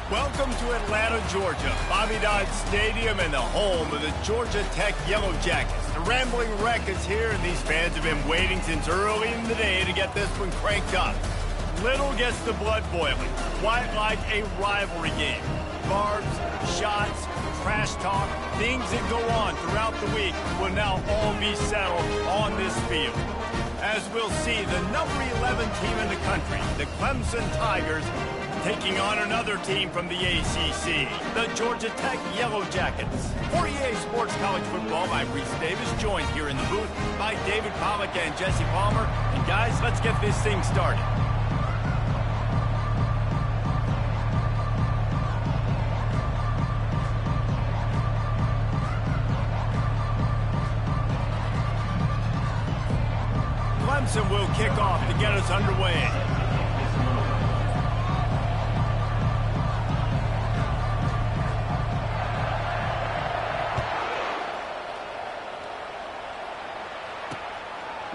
Welcome to Atlanta, Georgia, Bobby Dodd Stadium and the home of the Georgia Tech Yellow Jackets. The Rambling Wreck is here, and these fans have been waiting since early in the day to get this one cranked up. Little gets the blood boiling, quite like a rivalry game. Barbs, shots, trash talk, things that go on throughout the week will now all be settled on this field. As we'll see, the number 11 team in the country, the Clemson Tigers, taking on another team from the ACC, the Georgia Tech Yellow Jackets. For EA Sports College Football, I'm Reese Davis, joined here in the booth by David Pollack and Jesse Palmer. And guys, let's get this thing started. Clemson will kick off to get us underway.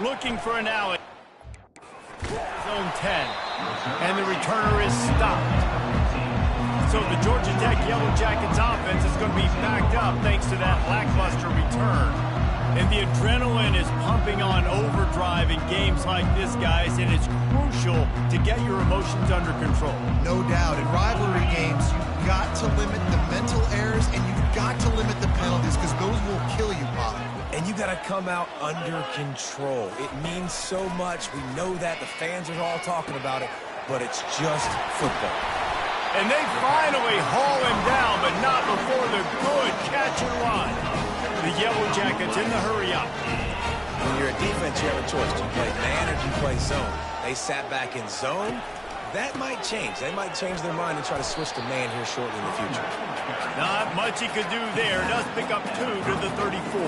Looking for an alley. Zone 10. And the returner is stopped. So the Georgia Tech Yellow Jackets offense is going to be backed up thanks to that lackluster return. And the adrenaline is pumping on overdrive in games like this, guys, and it's crucial to get your emotions under control. No doubt. In rivalry games, you've got to limit the mental errors and you've got to limit the penalties because those will kill you, Bob. And you got to come out under control. It means so much. We know that. The fans are all talking about it, but it's just football. And they finally haul him down, but not before the good catch and run. The Yellow Jackets in the hurry-up. When you're a defense, you have a choice. Do you play man or do you play zone? They sat back in zone. That might change. They might change their mind and try to switch to man here shortly in the future. Not much he could do there. Does pick up 2 to the 34.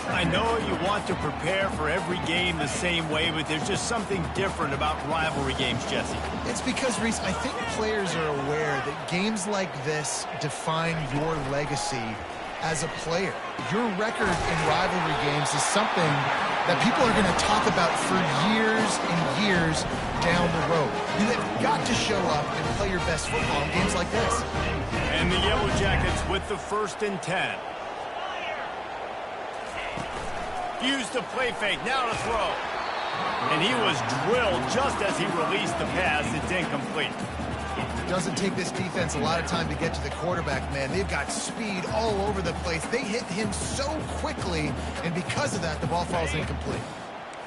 I know you want to prepare for every game the same way, but there's just something different about rivalry games, Jesse. It's because, Reese, I think players are aware that games like this define your legacy as a player. Your record in rivalry games is something that people are going to talk about for years and years down the road. You have got to show up and play your best football in games like this. And the Yellow Jackets with the 1st and 10. Used the play fake, now to throw. And he was drilled just as he released the pass. It's incomplete. It doesn't take this defense a lot of time to get to the quarterback, man. They've got speed all over the place. They hit him so quickly, and because of that, the ball falls incomplete.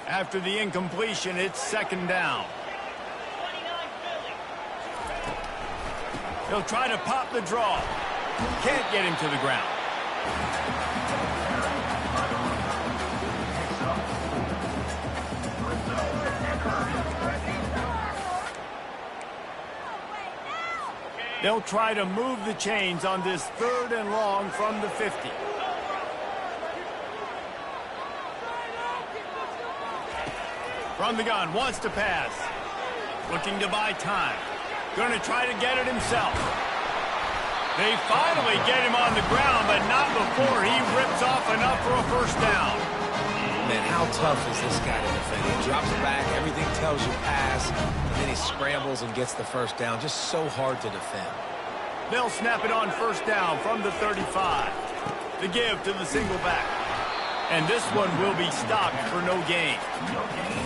After the incompletion, it's 2nd down. He'll try to pop the draw. Can't get him to the ground. They'll try to move the chains on this 3rd and long from the 50. From the gun, wants to pass. Looking to buy time. Going to try to get it himself. They finally get him on the ground, but not before he rips off enough for a 1st down. Man, how tough is this guy to defend? He drops back, everything tells you pass, and then he scrambles and gets the 1st down. Just so hard to defend. They'll snap it on 1st down from the 35. The give to the single back. And this one will be stopped for no gain.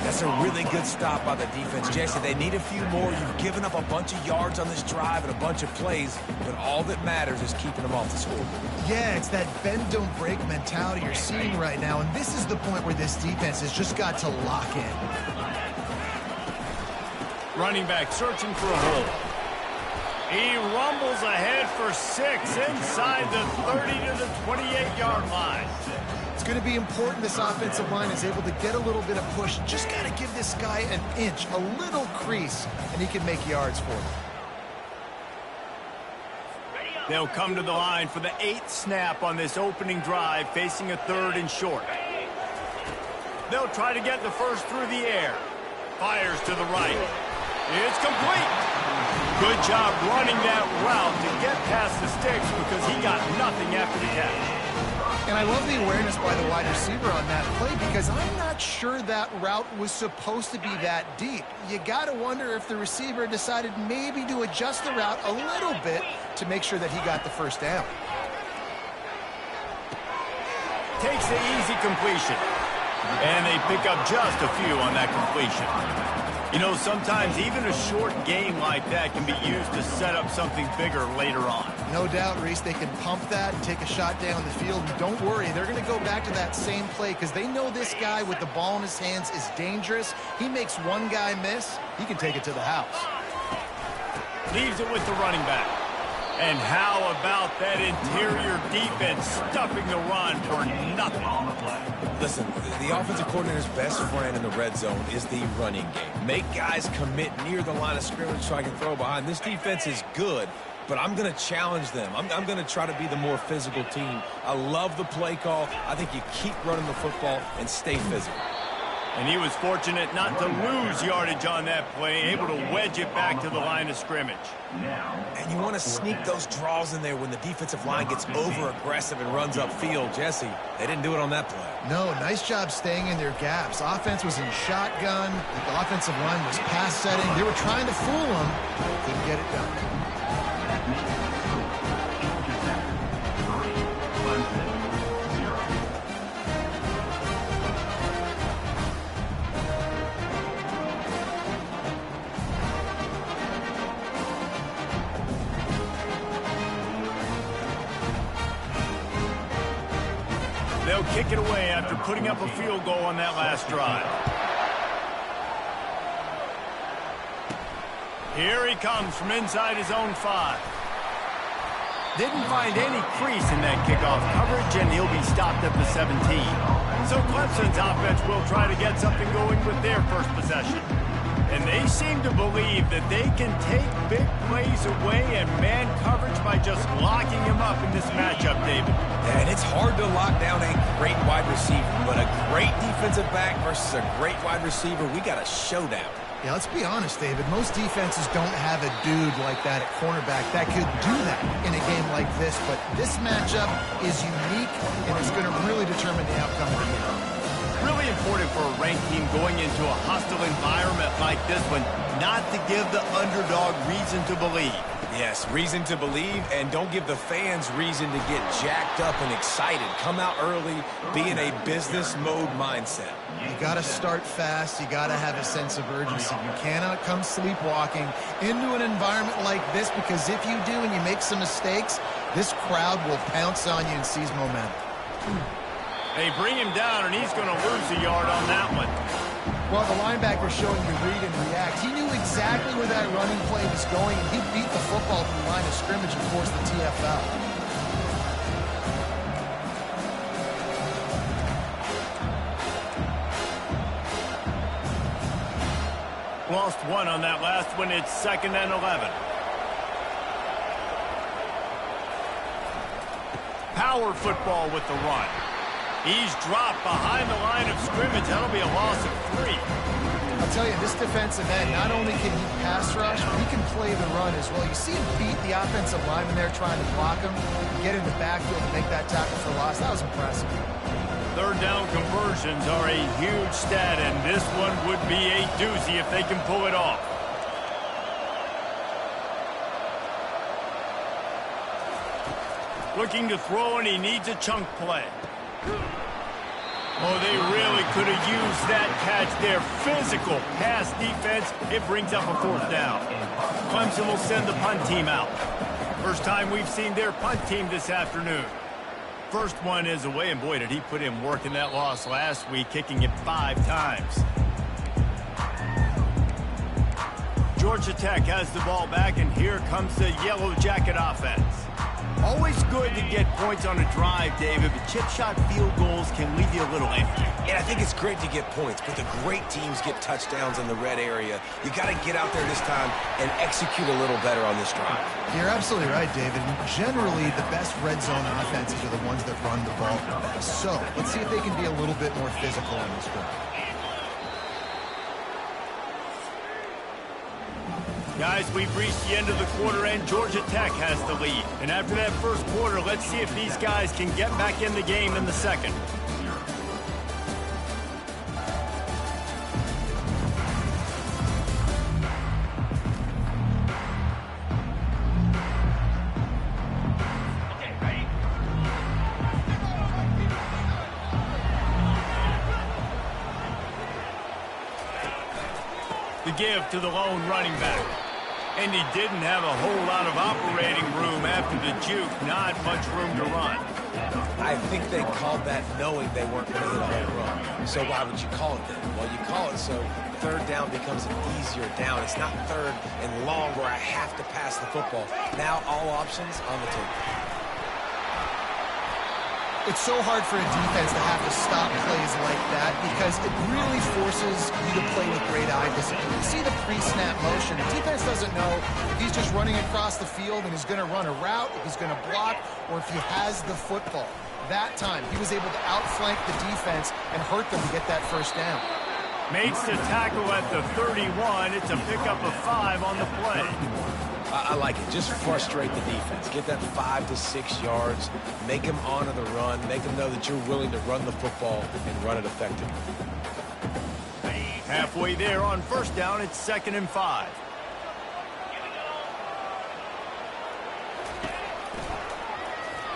That's a really good stop by the defense, Jesse. They need a few more. You've given up a bunch of yards on this drive and a bunch of plays, but all that matters is keeping them off the scoreboard. Yeah, it's that bend, don't break mentality you're seeing right now, and this is the point where this defense has just got to lock in. Running back searching for a hole. He rumbles ahead for 6 inside the 30 to the 28-yard line. It's going to be important this offensive line is able to get a little bit of push. Just got to give this guy an inch, a little crease, and he can make yards for them. They'll come to the line for the 8th snap on this opening drive, facing a 3rd and short. They'll try to get the 1st through the air. Fires to the right. It's complete. Good job running that route to get past the sticks because he got nothing after the catch. And I love the awareness by the wide receiver on that play because I'm not sure that route was supposed to be that deep. You got to wonder if the receiver decided maybe to adjust the route a little bit to make sure that he got the first down. Takes the easy completion. And they pick up just a few on that completion. You know, sometimes even a short game like that can be used to set up something bigger later on. No doubt, Reese, they can pump that and take a shot down the field. And don't worry, they're going to go back to that same play because they know this guy with the ball in his hands is dangerous. He makes one guy miss, he can take it to the house. Leaves it with the running back. And how about that interior defense stuffing the run for nothing on the play? Listen, the offensive coordinator's best friend in the red zone is the running game. Make guys commit near the line of scrimmage so I can throw behind. This defense is good, but I'm going to challenge them. I'm going to try to be the more physical team. I love the play call. I think you keep running the football and stay physical. And he was fortunate not to lose yardage on that play, able to wedge it back to the line of scrimmage. And you want to sneak those draws in there when the defensive line gets over-aggressive and runs upfield. Jesse, they didn't do it on that play. No, nice job staying in their gaps. Offense was in shotgun. The offensive line was pass setting. They were trying to fool them. Couldn't get it done. They'll kick it away after putting up a field goal on that last drive. Here he comes from inside his own 5. Didn't find any crease in that kickoff coverage, and he'll be stopped at the 17. So Clemson's offense will try to get something going with their first possession. And they seem to believe that they can take big plays away and man coverage by just locking him up in this matchup, David. And it's hard to lock down a great wide receiver, but a great defensive back versus a great wide receiver, we got a showdown. Yeah, let's be honest, David. Most defenses don't have a dude like that at cornerback that could do that in a game like this, but this matchup is unique, and it's going to really determine the outcome of the game. Really important for a ranked team going into a hostile environment like this one not to give the underdog reason to believe. Yes, reason to believe, and don't give the fans reason to get jacked up and excited. Come out early, be in a business mode mindset. You got to start fast. You got to have a sense of urgency. You cannot come sleepwalking into an environment like this because if you do and you make some mistakes, this crowd will pounce on you and seize momentum. They bring him down, and he's going to lose a yard on that one. Well, the linebacker showing you read and react. He knew exactly where that running play was going, and he beat the football to the line of scrimmage and forced the TFL. Lost one on that last one. It's 2nd and 11. Power football with the run. He's dropped behind the line of scrimmage. That'll be a loss of 3. I'll tell you, this defensive end, not only can he pass rush, but he can play the run as well. You see him beat the offensive lineman there trying to block him, get in the backfield and make that tackle for loss. That was impressive. 3rd down conversions are a huge stat, and this one would be a doozy if they can pull it off. Looking to throw, and he needs a chunk play. Oh, they really could have used that catch there. Physical pass defense. It brings up a 4th down. Clemson will send the punt team out. First time we've seen their punt team this afternoon. First one is away, and boy, did he put in work in that loss last week, kicking it 5 times. Georgia Tech has the ball back, and here comes the Yellow Jacket offense. Always good to get points on a drive, David, but chip shot field goals can leave you a little empty. And I think it's great to get points, but the great teams get touchdowns in the red area. You got to get out there this time and execute a little better on this drive. You're absolutely right, David. Generally, the best red zone offenses are the ones that run the ball the best. So let's see if they can be a little bit more physical in this drive. Guys, we've reached the end of the quarter, and Georgia Tech has the lead. And after that first quarter, let's see if these guys can get back in the game in the second. The give to the lone running back. And he didn't have a whole lot of operating room after the juke. Not much room to run. I think they called that knowing they weren't going to hit a home run. So why would you call it that? Well, you call it so third down becomes an easier down. It's not third and long where I have to pass the football. Now all options on the table. It's so hard for a defense to have to stop plays like that because it really forces you to play with great eye discipline. You see the pre-snap motion. The defense doesn't know if he's just running across the field and he's going to run a route, if he's going to block, or if he has the football. That time, he was able to outflank the defense and hurt them to get that first down. Makes the tackle at the 31. It's a pickup of 5 on the play. I like it. Just frustrate the defense. Get that 5 to 6 yards. Make them honor the run. Make them know that you're willing to run the football and run it effectively. Halfway there on first down, it's 2nd and 5.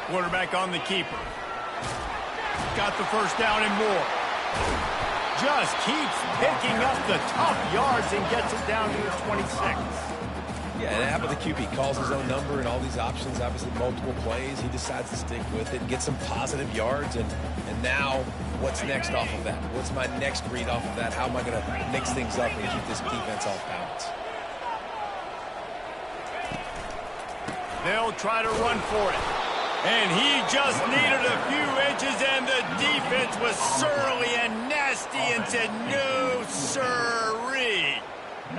Quarterback on the keeper. Got the first down and more. Just keeps picking up the tough yards and gets it down to the 26. Yeah, and how about the QB? Calls his own number and all these options, obviously multiple plays. He decides to stick with it and get some positive yards. And now, what's next off of that? What's my next read off of that? How am I going to mix things up and keep this defense off balance? They'll try to run for it. And he just needed a few inches, and the defense was surly and nasty and said, no, sirree.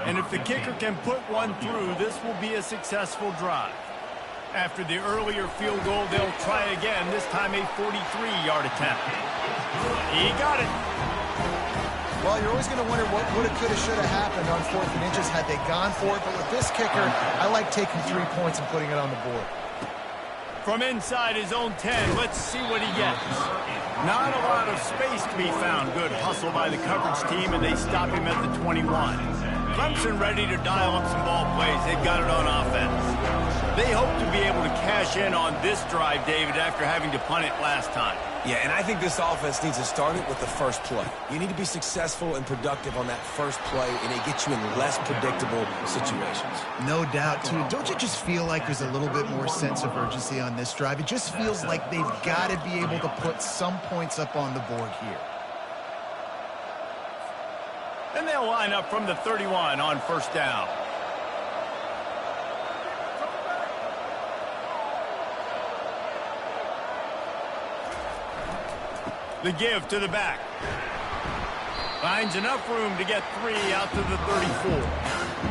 And if the kicker can put one through, this will be a successful drive. After the earlier field goal, they'll try again, this time a 43-yard attempt. He got it. Well, you're always going to wonder what woulda, coulda, shoulda happened on 4th and inches had they gone for it. But with this kicker, I like taking 3 points and putting it on the board. From inside his own 10, let's see what he gets. Not a lot of space to be found. Good hustle by the coverage team, and they stop him at the 21. Clemson ready to dial up some ball plays. They've got it on offense. They hope to be able to cash in on this drive, David, after having to punt it last time. Yeah, and I think this offense needs to start it with the first play. You need to be successful and productive on that first play, and it gets you in less predictable situations. No doubt, too. Don't you just feel like there's a little bit more sense of urgency on this drive? It just feels like they've got to be able to put some points up on the board here. And they'll line up from the 31 on first down. The give to the back. Finds enough room to get 3 out to the 34.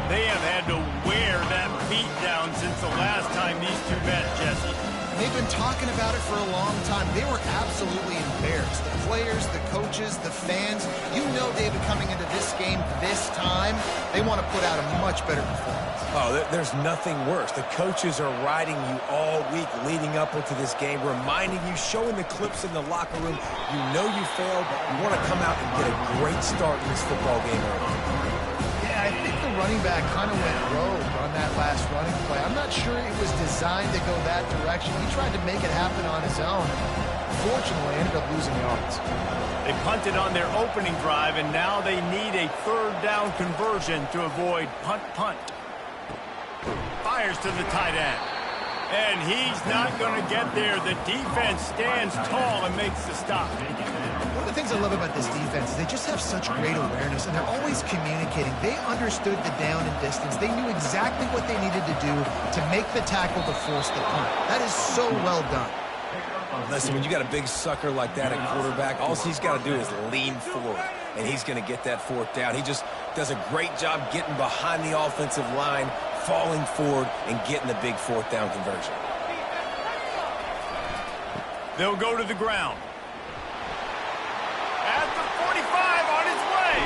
They have had to wear that beat down since the last time these two met, Jesse. They've been talking about it for a long time. They were absolutely embarrassed. The players, the coaches, the fans. You know, David, coming into this game this time, they want to put out a much better performance. Oh, there's nothing worse. The coaches are riding you all week leading up into this game, reminding you, showing the clips in the locker room. You know you failed. You want to come out and get a great start in this football game early. Yeah, I think the running back kind of went rogue on that last running play. I'm not sure it was designed to go that direction. He tried to make it happen on his own. Fortunately, ended up losing yards. They punted on their opening drive, and now they need a 3rd down conversion to avoid punt. Fires to the tight end. And he's not going to get there. The defense stands tall and makes the stop. One of the things I love about this defense is they just have such great awareness, and they're always communicating. They understood the down and distance. They knew exactly what they needed to do to make the tackle to force the punt. That is so well done. Listen, when you got a big sucker like that at quarterback, all he's got to do is lean forward, and he's going to get that 4th down. He just does a great job getting behind the offensive line, falling forward, and getting the big 4th down conversion. They'll go to the ground. At the 45 on his way.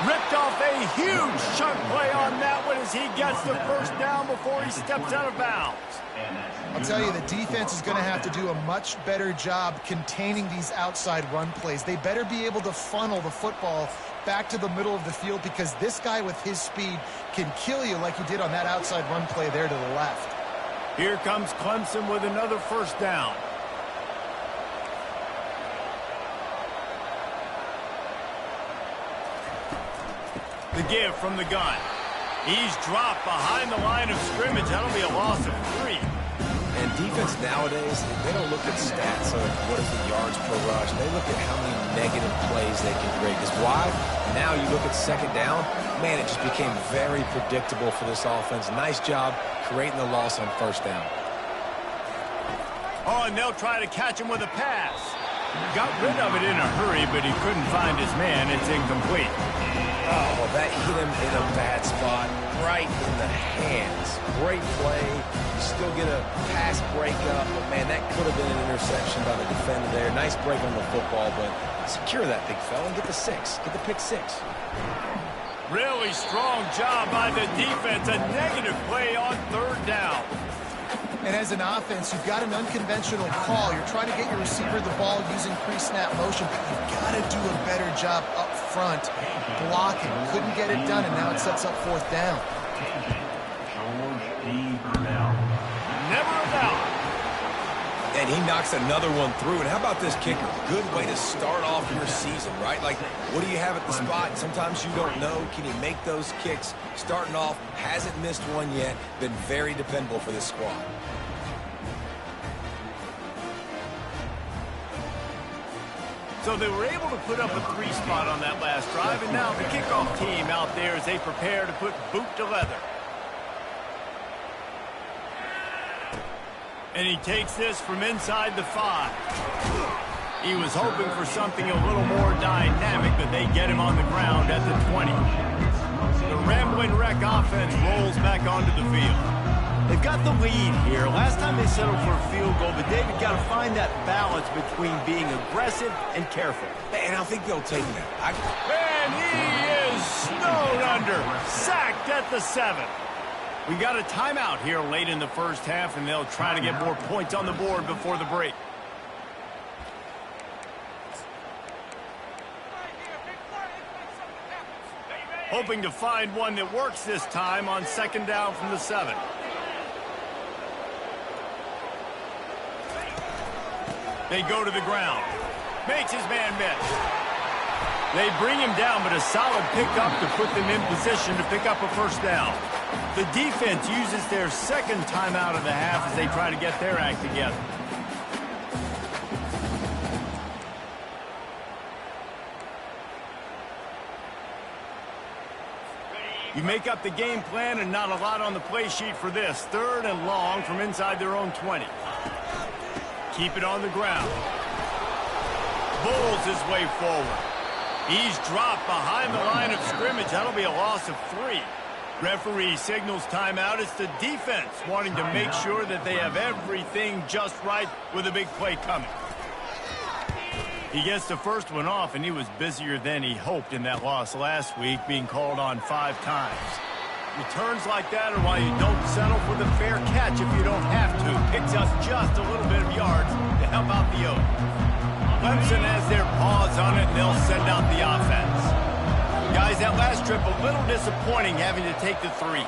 Ripped off a huge chunk play on that one as he gets the first down before he steps out of bounds. I'll tell you, the defense is going to have to do a much better job containing these outside run plays. They better be able to funnel the football back to the middle of the field because this guy with his speed can kill you like he did on that outside run play there to the left. Here comes Clemson with another first down. The give from the gun. He's dropped behind the line of scrimmage. That'll be a loss of 3. And defense nowadays, they don't look at stats of what is the yards per rush. They look at how many negative plays they can create. Because why? Now you look at second down, man, it just became very predictable for this offense. Nice job creating the loss on first down. Oh, and they'll try to catch him with a pass. Got rid of it in a hurry, but he couldn't find his man. It's incomplete. Oh, well, that hit him in a bad spot, right in the hands. Great play. You still get a pass breakup, but, man, that could have been an interception by the defender there. Nice break on the football, but secure that big fella and get the 6. Get the pick 6. Really strong job by the defense. A negative play on third down. And as an offense, you've got an unconventional call. You're trying to get your receiver the ball using pre-snap motion, but you've got to do a better job up front blocking. Couldn't get it done, and now it sets up fourth down. Never a doubt. And he knocks another one through. And how about this kicker? Good way to start off your season, right? Like, what do you have at the spot? Sometimes you don't know. Can he make those kicks? Starting off, hasn't missed one yet. Been very dependable for this squad. So they were able to put up a 3 spot on that last drive, and now the kickoff team out there as they prepare to put boot to leather. And he takes this from inside the 5. He was hoping for something a little more dynamic, but they get him on the ground at the 20. The Rambling Wreck offense rolls back onto the field. They've got the lead here. Last time they settled for a field goal, but David got to find that balance between being aggressive and careful. And I think they'll take that. And he is snowed under, sacked at the 7. We got a timeout here late in the first half, and they'll try to get more points on the board before the break. Hoping to find one that works this time on second down from the 7. They go to the ground. Makes his man miss. They bring him down, but a solid pickup to put them in position to pick up a first down. The defense uses their second timeout of the half as they try to get their act together. You make up the game plan and not a lot on the play sheet for this. Third and long from inside their own 20. Keep it on the ground. Bowls his way forward. He's dropped behind the line of scrimmage. That'll be a loss of 3. Referee signals timeout. It's the defense wanting to make sure that they have everything just right with a big play coming. He gets the first one off, and he was busier than he hoped in that loss last week, being called on 5 times. Returns like that are why you don't settle for the fair catch if you don't have to. Picks us just a little bit of yards to help out the Oak. Clemson has their paws on it, and they'll send out the offense. Guys, that last trip, a little disappointing having to take the 3.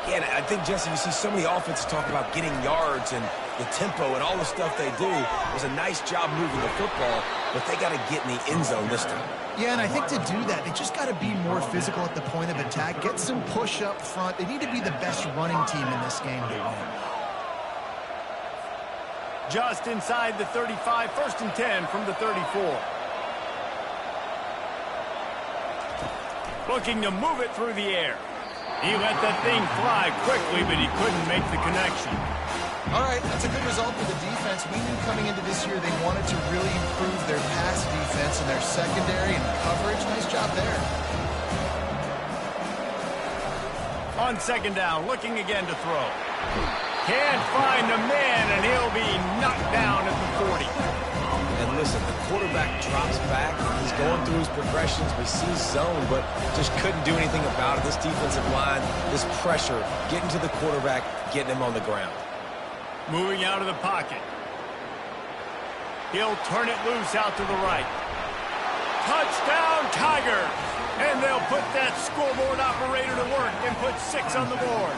Yeah, and I think, Jesse, you see so many offenses talk about getting yards and the tempo and all the stuff they do. It was a nice job moving the football, but they got to get in the end zone this time. Yeah, and I think to do that, they just got to be more physical at the point of attack, get some push up front. They need to be the best running team in this game to win. Just inside the 35, 1st and 10 from the 34. Looking to move it through the air. He let that thing fly quickly, but he couldn't make the connection. All right, that's a good result for the defense. We knew coming into this year they wanted to really improve their pass defense and their secondary and coverage. Nice job there. On second down, looking again to throw. Can't find a man, and he'll be knocked down at the 40. And listen, the quarterback drops back. He's going through his progressions. We see zone, but just couldn't do anything about it. This defensive line, this pressure, getting to the quarterback, getting him on the ground. Moving out of the pocket. He'll turn it loose out to the right. Touchdown, Tigers! And they'll put that scoreboard operator to work and put 6 on the board.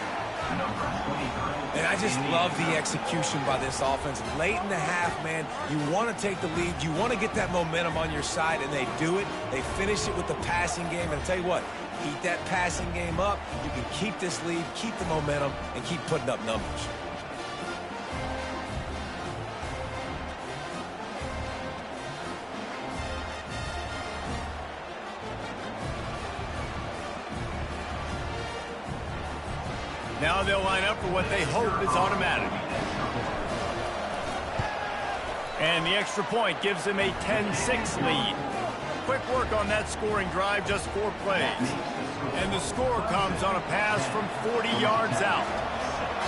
And I just love the execution by this offense. Late in the half, man, you want to take the lead. You want to get that momentum on your side, and they do it. They finish it with the passing game. And I'll tell you what, keep that passing game up. You can keep this lead, keep the momentum, and keep putting up numbers. Now they'll line up for what they hope is automatic. And the extra point gives them a 10-6 lead. Quick work on that scoring drive, just 4 plays. And the score comes on a pass from 40 yards out.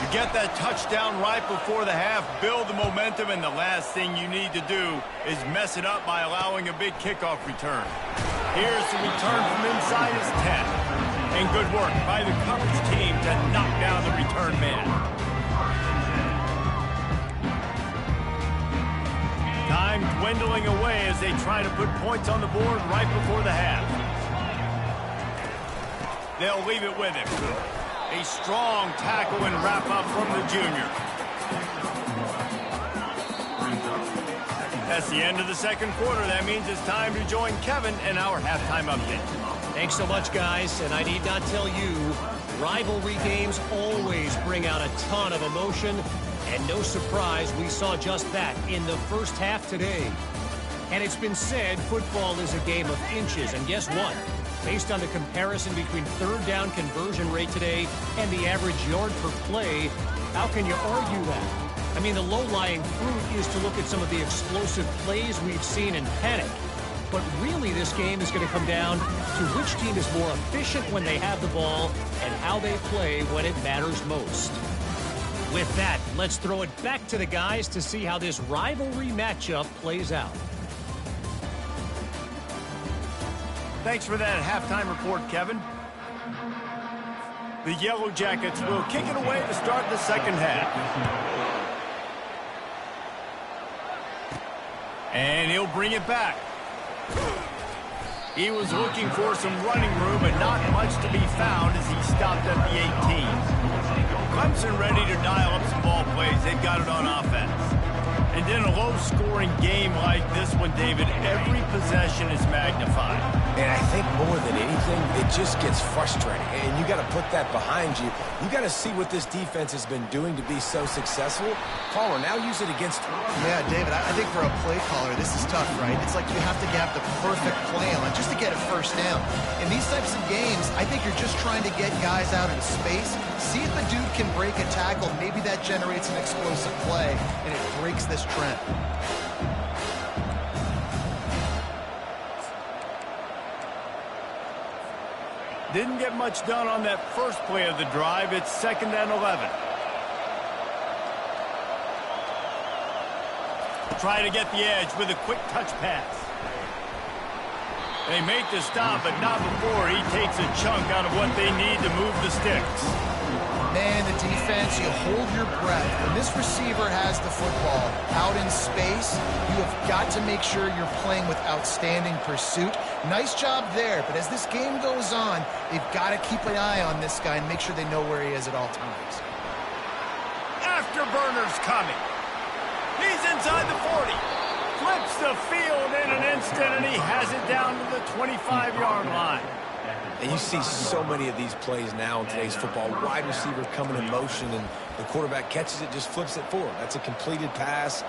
You get that touchdown right before the half, build the momentum, and the last thing you need to do is mess it up by allowing a big kickoff return. Here's the return from inside his 10. And good work by the coverage team to knock down the return man. Time dwindling away as they try to put points on the board right before the half. They'll leave it with him. A strong tackle and wrap-up from the junior. That's the end of the second quarter. That means it's time to join Kevin in our halftime update. Thanks so much, guys. And I need not tell you, rivalry games always bring out a ton of emotion. And no surprise, we saw just that in the first half today. And it's been said football is a game of inches. And guess what? Based on the comparison between third down conversion rate today and the average yard per play, how can you argue that? I mean, the low-lying fruit is to look at some of the explosive plays we've seen in panic. But really, this game is going to come down to which team is more efficient when they have the ball and how they play when it matters most. With that, let's throw it back to the guys to see how this rivalry matchup plays out. Thanks for that halftime report, Kevin. The Yellow Jackets will kick it away to start the second half. And he'll bring it back. He was looking for some running room, but not much to be found as he stopped at the 18. Clemson ready to dial up some ball plays. They've got it on offense. And in a low-scoring game like this one, David, every possession is magnified. And I think more than anything, it just gets frustrating. And you got to put that behind you. You got to see what this defense has been doing to be so successful. Caller, now use it against him. Yeah, David, I think for a play caller, this is tough, right? It's like you have to have the perfect plan just to get a first down. In these types of games, I think you're just trying to get guys out in space, see if a dude can break a tackle. Maybe that generates an explosive play, and it breaks this trend. Didn't get much done on that first play of the drive. It's 2nd and 11. Try to get the edge with a quick touch pass. They make the stop, but not before he takes a chunk out of what they need to move the sticks. Man, the defense, you hold your breath. When this receiver has the football out in space, you have got to make sure you're playing with outstanding pursuit. Nice job there, but as this game goes on, they've got to keep an eye on this guy and make sure they know where he is at all times. Afterburner's coming. He's inside the 40. Flips the field in an instant, and he has it down to the 25-yard line. And you see so many of these plays now in today's football. Wide receiver coming in motion, and the quarterback catches it, just flips it forward. That's a completed pass.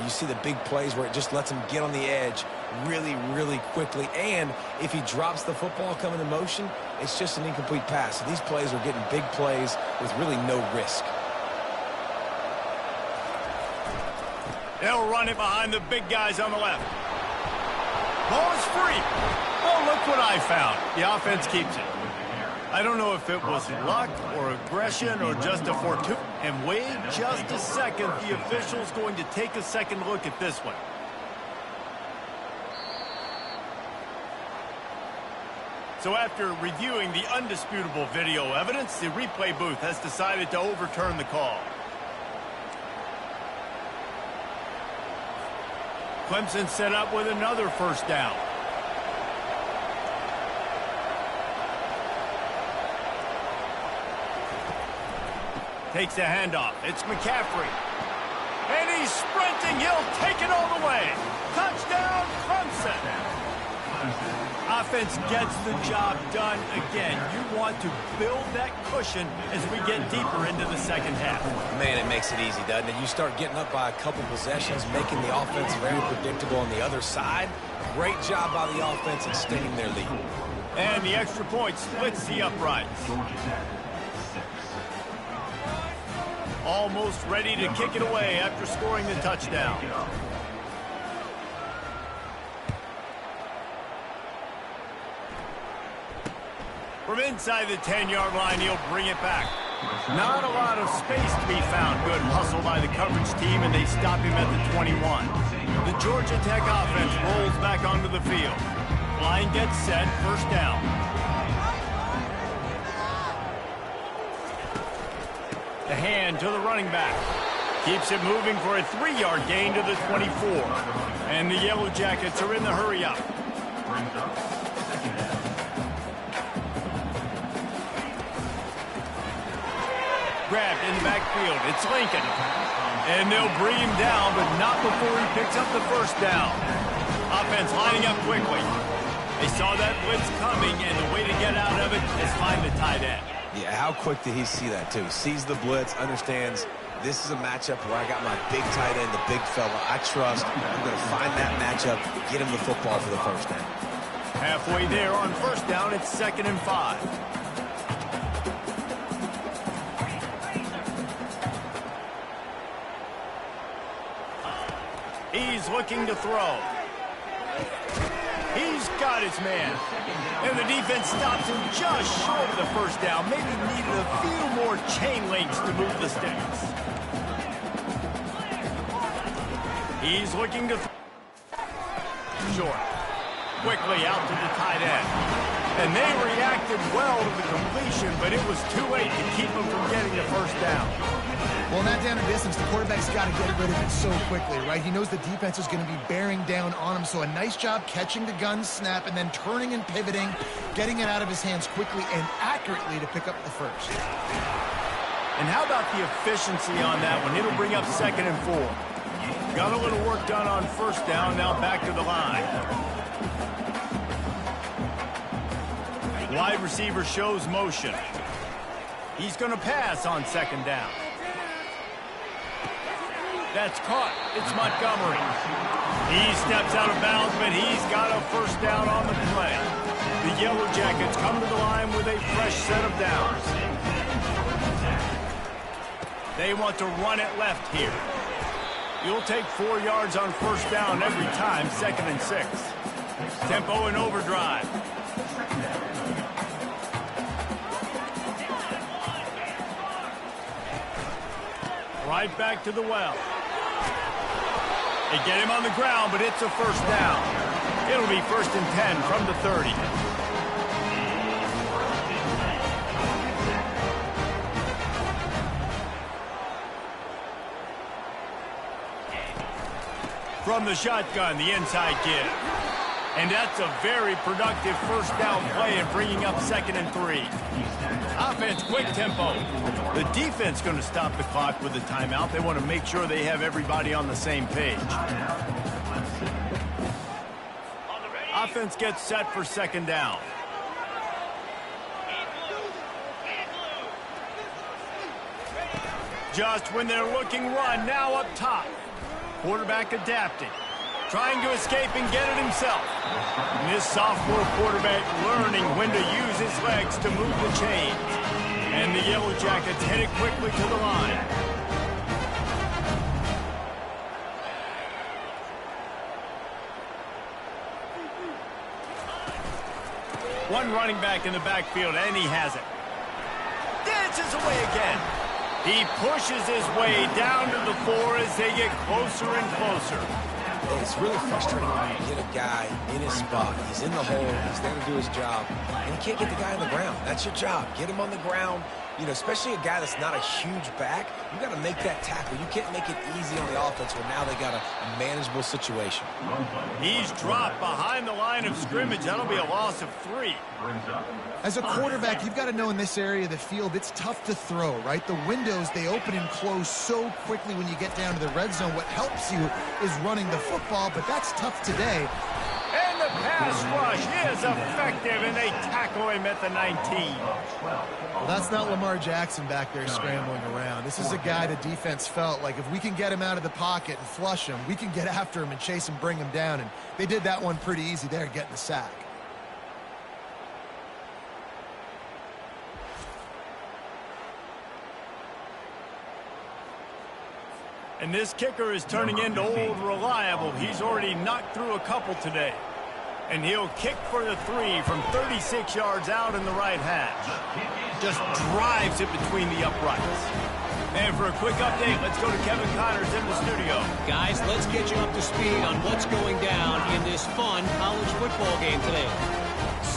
You see the big plays where it just lets him get on the edge really, really quickly. And if he drops the football coming in motion, it's just an incomplete pass. So these plays are getting big plays with really no risk. They'll run it behind the big guys on the left. Ball is free. Oh, look what I found. The offense keeps it. I don't know if it was luck or aggression or just a fortuity. And wait just a second. The official's going to take a second look at this one. So after reviewing the undisputable video evidence, the replay booth has decided to overturn the call. Clemson set up with another first down. Takes a handoff. It's McCaffrey. And he's sprinting. He'll take it all the way. Touchdown, Clemson. Offense gets the job done again. You want to build that cushion as we get deeper into the second half. Man, it makes it easy, doesn't it? You start getting up by a couple possessions, making the offense very predictable on the other side. Great job by the offense extending their lead. And the extra point splits the uprights. Almost ready to kick it away after scoring the touchdown. From inside the 10-yard line, he'll bring it back. Not a lot of space to be found. Good hustle by the coverage team, and they stop him at the 21. The Georgia Tech offense rolls back onto the field. Line gets set, first down. The hand to the running back. Keeps it moving for a 3-yard gain to the 24. And the Yellow Jackets are in the hurry-up. Grabbed in the backfield. It's Lincoln. And they'll bring him down, but not before he picks up the first down. Offense lining up quickly. They saw that blitz coming, and the way to get out of it is find the tight end. Yeah, how quick did he see that, too? Sees the blitz, understands this is a matchup where I got my big tight end, the big fella I trust. I'm going to find that matchup, get him the football for the first down. Halfway there on first down, it's 2nd and 5. He's looking to throw. He's got his man. And the defense stops him just short of the first down. Maybe needed a few more chain links to move the sticks. He's looking to short. Quickly out to the tight end. And they reacted well to the completion, but it was too late to keep them from getting the first down. Well, in that down and distance, the quarterback's got to get rid of it so quickly, right? He knows the defense is going to be bearing down on him, so a nice job catching the gun snap and then turning and pivoting, getting it out of his hands quickly and accurately to pick up the first. And how about the efficiency on that one? It'll bring up 2nd and 4. Got a little work done on first down, now back to the line. Wide receiver shows motion. He's going to pass on 2nd down. That's caught. It's Montgomery. He steps out of bounds, but he's got a first down on the play. The Yellow Jackets come to the line with a fresh set of downs. They want to run it left here. You'll take 4 yards on first down every time, 2nd and 6. Tempo and overdrive. Right back to the well. They get him on the ground, but it's a first down. It'll be 1st and 10 from the 30. From the shotgun, the inside give. And that's a very productive first down play and bringing up 2nd and 3. Offense, quick tempo. The defense going to stop the clock with a timeout. They want to make sure they have everybody on the same page. Offense gets set for 2nd down. Just when they're looking run, now up top. Quarterback adapting. Trying to escape and get it himself. And this sophomore quarterback learning when to use his legs to move the chains. And the Yellow Jackets head it quickly to the line. One running back in the backfield, and he has it. Dances away again. He pushes his way down to the 4 as they get closer and closer. It's really frustrating when you get a guy in his spot. He's in the hole. He's there to do his job. and you can't get the guy on the ground. That's your job. Get him on the ground. You know, especially a guy that's not a huge back, you got to make that tackle. You can't make it easy on the offense where now they got a manageable situation. He's dropped behind the line of scrimmage. That'll be a loss of 3. As a quarterback, you've got to know in this area of the field, it's tough to throw, right? The windows, they open and close so quickly when you get down to the red zone. What helps you is running the football, but that's tough today. And the pass rush is effective, and they tackle him at the 19. Well, that's not Lamar Jackson back there scrambling around. This is a guy the defense felt like if we can get him out of the pocket and flush him, we can get after him and chase him, bring him down. And they did that one pretty easy there, getting the sack. And this kicker is turning into old reliable. He's already knocked through a couple today. And he'll kick for the 3 from 36 yards out in the right hash. Just drives it between the uprights. And for a quick update, let's go to Kevin Connors in the studio. Guys, let's get you up to speed on what's going down in this fun college football game today.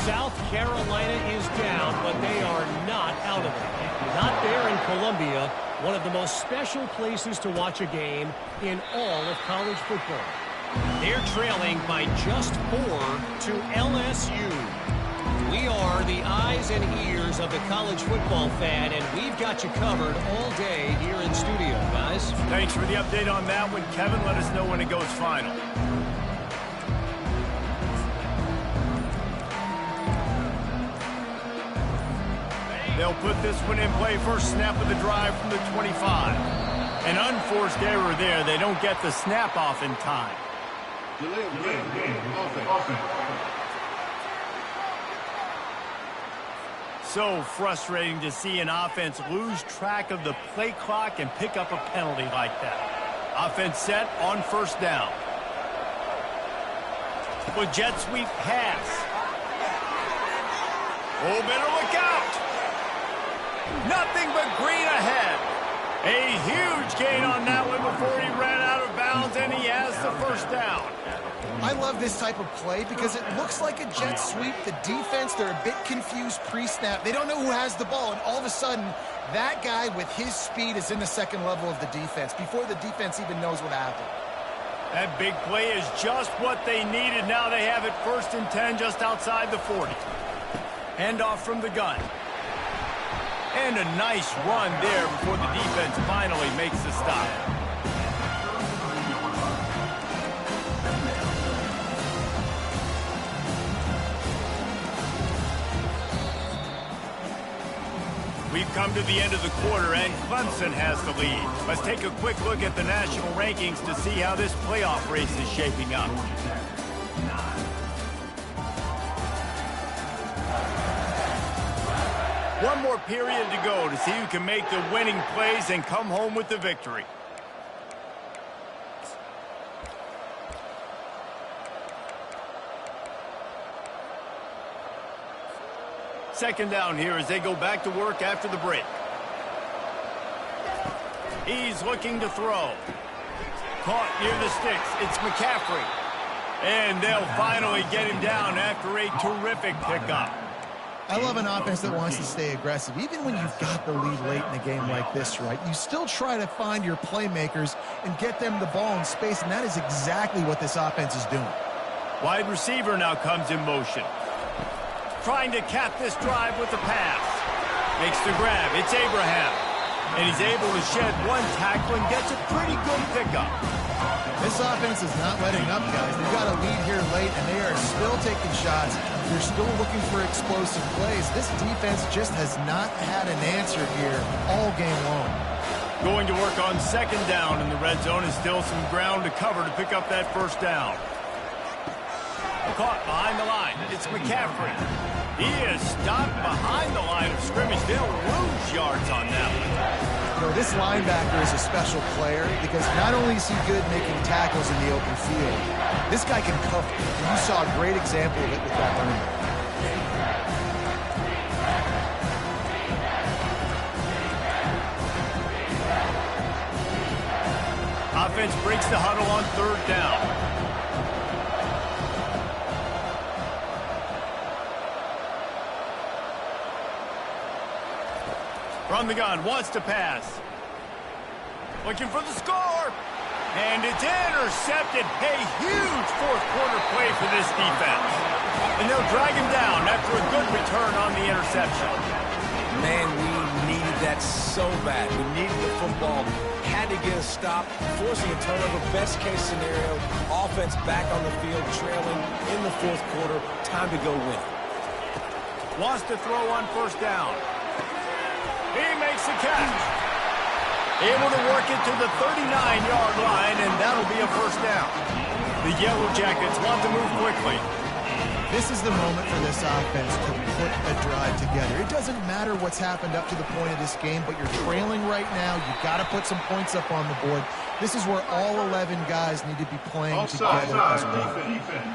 South Carolina is down, but they are not out of it. Not there in Columbia, one of the most special places to watch a game in all of college football. They're trailing by just 4 to LSU. We are the eyes and ears of the college football fan, and we've got you covered all day here in studio, guys. Thanks for the update on that one, Kevin. Let us know when it goes final. They'll put this one in play. First snap of the drive from the 25. An unforced error there. They don't get the snap off in time. Delay of game, offense. So frustrating to see an offense lose track of the play clock and pick up a penalty like that. Offense set on first down. With jet sweep pass. Oh, better look out. Nothing but green ahead. A huge gain on that one before he ran out of bounds, and he has the first down. I love this type of play because it looks like a jet sweep. The defense, they're a bit confused pre-snap. They don't know who has the ball, and all of a sudden, that guy with his speed is in the second level of the defense before the defense even knows what happened. That big play is just what they needed. Now they have it 1st and 10 just outside the 40. Handoff from the gun. And a nice run there before the defense finally makes the stop. We've come to the end of the quarter, and Clemson has the lead. Let's take a quick look at the national rankings to see how this playoff race is shaping up. One more period to go to see who can make the winning plays and come home with the victory. Second down here as they go back to work after the break. He's looking to throw. Caught near the sticks. It's McCaffrey. And they'll finally get him down after a terrific pickup. I love an offense that wants to stay aggressive. Even when you've got the lead late in a game like this, right, you still try to find your playmakers and get them the ball in space, and that is exactly what this offense is doing. Wide receiver now comes in motion. Trying to cap this drive with the pass. Makes the grab. It's Abraham. And he's able to shed one tackle and gets a pretty good pickup. This offense is not letting up, guys. They've got a lead here late, and they are still taking shots. They're still looking for explosive plays. This defense just has not had an answer here all game long. Going to work on second down in the red zone, and still some ground to cover to pick up that first down. Caught behind the line. It's McCaffrey. He is stopped behind the line of scrimmage. They'll lose yards on that one. You know, this linebacker is a special player because not only is he good making tackles in the open field, this guy can cover. And you saw a great example of it with that running back. Offense breaks the huddle on third down. From the gun, wants to pass. Looking for the score. And it's intercepted. A huge fourth-quarter play for this defense. And they'll drag him down after a good return on the interception. Man, we needed that so bad. We needed the football. Had to get a stop. Forcing a turnover. Best-case scenario. Offense back on the field, trailing in the fourth quarter. Time to go win. Wants to throw on first down. He makes the catch. Able to work it to the 39-yard line, and that'll be a first down. The Yellow Jackets want to move quickly. This is the moment for this offense to put a drive together. It doesn't matter what's happened up to the point of this game, but you're trailing right now. You've got to put some points up on the board. This is where all 11 guys need to be playing together as one.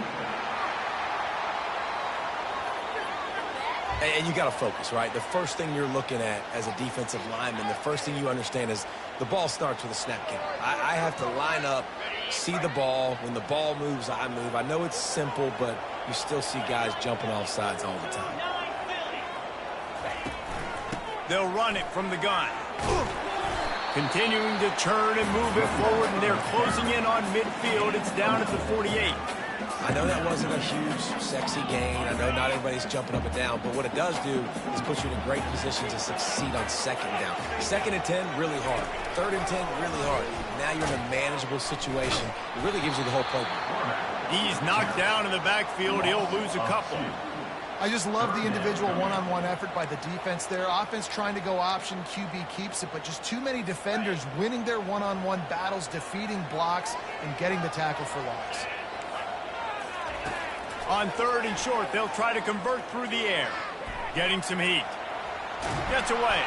And you got to focus, right? The first thing you're looking at as a defensive lineman, the first thing you understand is the ball starts with a snap count. I have to line up, see the ball. When the ball moves, I move. I know it's simple, but you still see guys jumping off sides all the time. They'll run it from the gun. Continuing to turn and move it forward, and they're closing in on midfield. It's down at the 48. I know that wasn't a huge, sexy gain. I know not everybody's jumping up and down, but what it does do is put you in a great position to succeed on second down. Second and 10, really hard. Third and 10, really hard. Now you're in a manageable situation. It really gives you the whole playbook. He's knocked down in the backfield. He'll lose a couple. I just love the individual one-on-one effort by the defense there. Offense trying to go option, QB keeps it, but just too many defenders winning their one-on-one battles, defeating blocks, and getting the tackle for loss. On third and short, they'll try to convert through the air. Getting some heat. Gets away.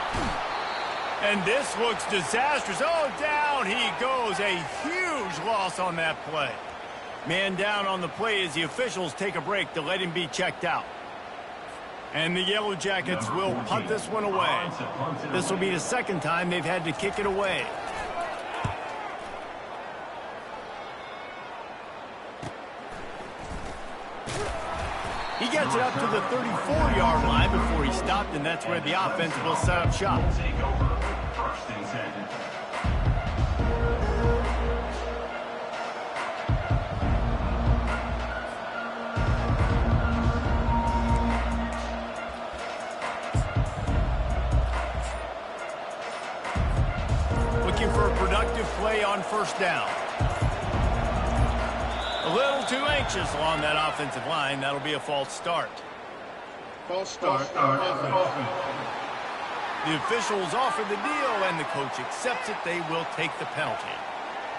And this looks disastrous. Oh, down he goes. A huge loss on that play. Man down on the play as the officials take a break to let him be checked out. And the Yellow Jackets will punt this one away. This will be the second time they've had to kick it away. He gets it up to the 34-yard line before he stopped, and that's where the offense will set up shop. Looking for a productive play on first down. A little too anxious along that offensive line. That'll be a false start. False start. Offense. The officials offer the deal, and the coach accepts it. They will take the penalty.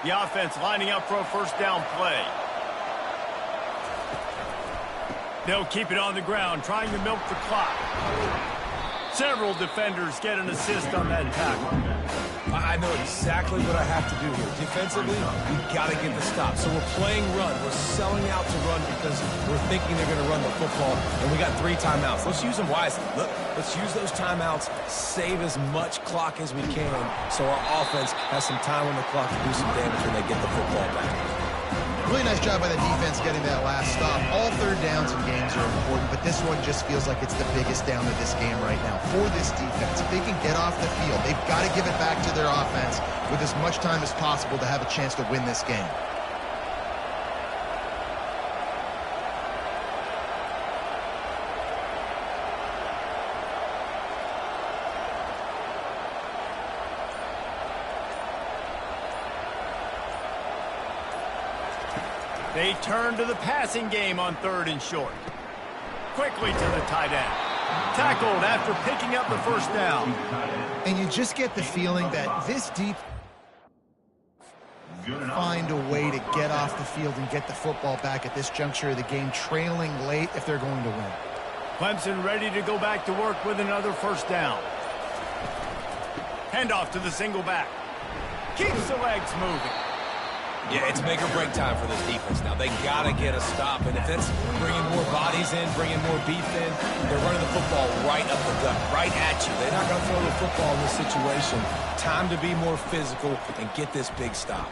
The offense lining up for a first down play. They'll keep it on the ground, trying to milk the clock. Several defenders get an assist on that tackle. I know exactly what I have to do here. Defensively, we've got to get the stop. So we're playing run. We're selling out to run because we're thinking they're going to run the football, and we got 3 timeouts. Let's use them wisely. Look, let's use those timeouts, save as much clock as we can so our offense has some time on the clock to do some damage when they get the football back. Really nice job by the defense getting that last stop. All third downs in games are important, but this one just feels like it's the biggest down of this game right now for this defense. If they can get off the field, they've got to give it back to their offense with as much time as possible to have a chance to win this game. They turn to the passing game on third and short. Quickly to the tight end. Tackled after picking up the first down. And you just get the feeling that this deep find a way to get off the field and get the football back at this juncture of the game, trailing late if they're going to win. Clemson ready to go back to work with another first down. Handoff to the single back. Keeps the legs moving. Yeah, it's make or break time for this defense now. They got to get a stop, and if that's bringing more bodies in, bringing more beef in, they're running the football right up the gut, right at you. They're not going to throw the football in this situation. Time to be more physical and get this big stop.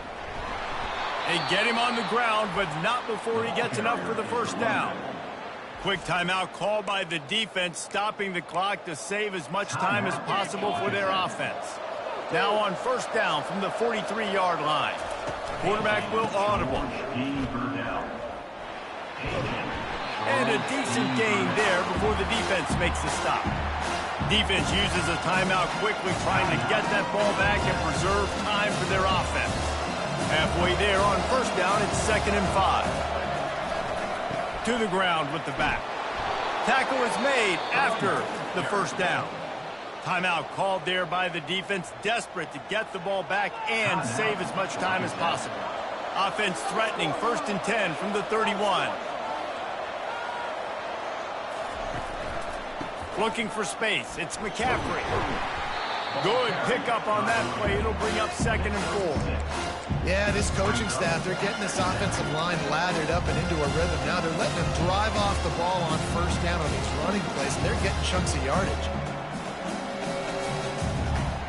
They get him on the ground, but not before he gets enough for the first down. Quick timeout called by the defense, stopping the clock to save as much time as possible for their offense. Now on first down from the 43-yard line. Quarterback will audible. And a decent gain there before the defense makes the stop. Defense uses a timeout quickly, trying to get that ball back and preserve time for their offense. Halfway there on first down, it's 2nd and 5. To the ground with the back. Tackle is made after the first down. Timeout called there by the defense, desperate to get the ball back and save as much time as possible. Offense threatening 1st and 10 from the 31. Looking for space. It's McCaffrey. Good pickup on that play. It'll bring up 2nd and 4. Yeah, this coaching staff, they're getting this offensive line lathered up and into a rhythm. Now they're letting them drive off the ball on first down on these running plays, and they're getting chunks of yardage.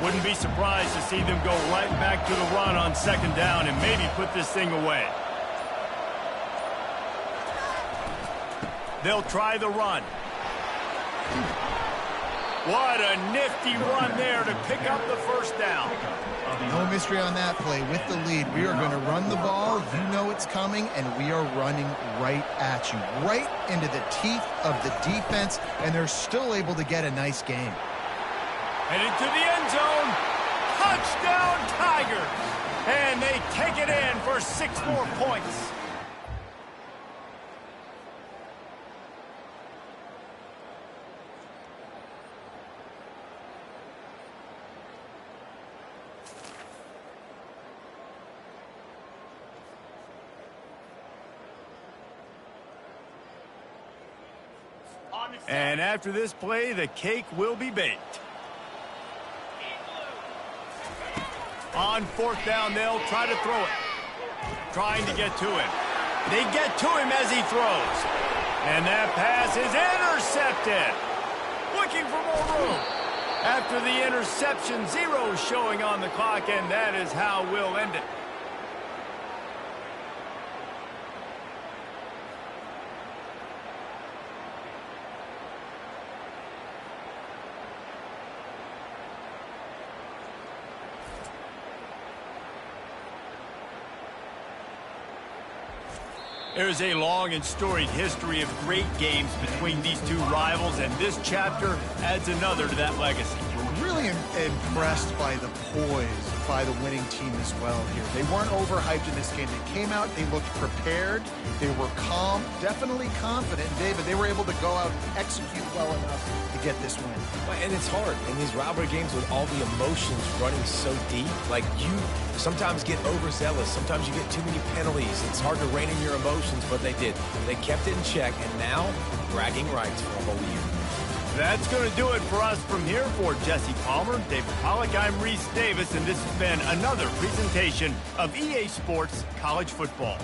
Wouldn't be surprised to see them go right back to the run on 2nd down and maybe put this thing away. They'll try the run. What a nifty run there to pick up the first down. No mystery on that play. With the lead, we are going to run the ball. You know it's coming, and we are running right at you, right into the teeth of the defense, and they're still able to get a nice game. And into the end zone. Touchdown, Tigers. And they take it in for 6 more points. And after this play, the cake will be baked. On 4th down, they'll try to throw it. Trying to get to him. They get to him as he throws. And that pass is intercepted. Looking for more room. After the interception, 0 showing on the clock, and that is how we'll end it. There's a long and storied history of great games between these two rivals, and this chapter adds another to that legacy. Really impressed by the poise by the winning team as well here. They weren't overhyped in this game. They came out, they looked prepared, they were calm, definitely confident. And David, they were able to go out and execute well enough to get this win. And it's hard in these rivalry games with all the emotions running so deep. Like, you sometimes get overzealous. Sometimes you get too many penalties. It's hard to rein in your emotions, but they did. They kept it in check, and now bragging rights for a whole year. That's going to do it for us from here. For Jesse Palmer, David Pollack, I'm Reese Davis, and this has been another presentation of EA Sports College Football.